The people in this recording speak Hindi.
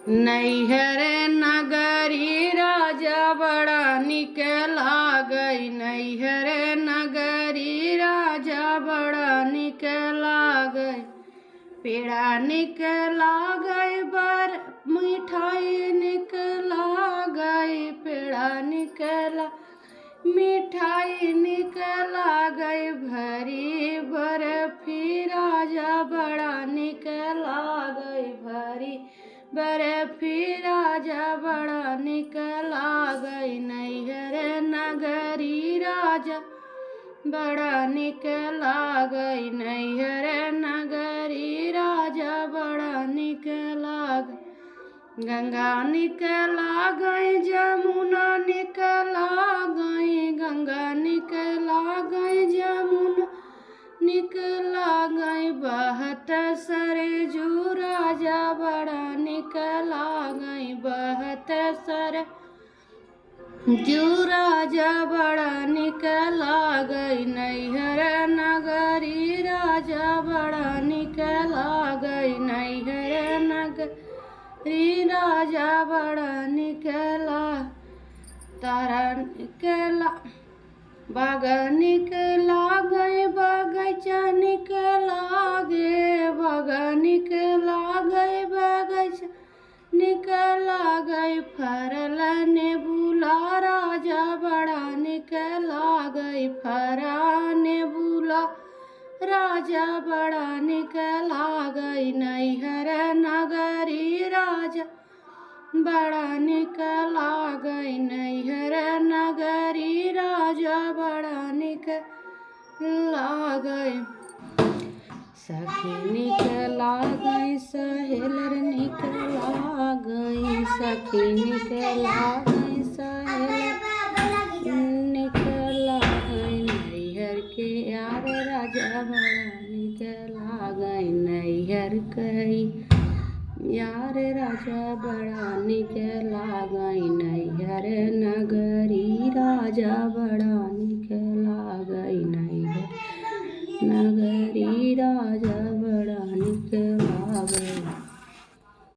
नैहर नगरी राजा बड़ा निक लागै। नैहर नगरी राजा बड़ा निक लागै। पेड़ा निक लागै बर मिठाई निक लागै। पेड़ा निक मिठाई निक लागै। भरी बर्फी राजा बड़ा निक लागै। भरी बर्फी राजा बड़ा निक लागै। नैहर नगरी राजा बड़ा निक लागै। नैहर नगरी राजा बड़ा निक लागै। गंगा निक लागै जमुना निक लागै। गंगा निक लागै जमुना निक लागै। बहत सरजू राजा बड़ा निक लागै। बहत सरजू राजा बड़ा निक लागै। नैहर नगरी राजा बड़ा निक लागै। नैहर नगरी राजा बड़ा निक तारा निक बाग निक लागै। बगैचा निक लागे। बाग निक लागै। बगैचा निक लागै। फरल नेबुला राजा बड़ा निक लागै। फरा नेबुला राजा बड़ा निक लागै। नैहर नगरी राजा बड़ा निक लागै। नैहर नगरी राजा बड़ा निक लागै। सखी निक लागै सहेलर निक लागै। सखी निक लागै सहेलर निक लागै। नैहर के यार राजा बड़ा निक लागै। नैहर के यार राजा बड़ा निक लागै। नैहर नगरी राजा बड़ा निक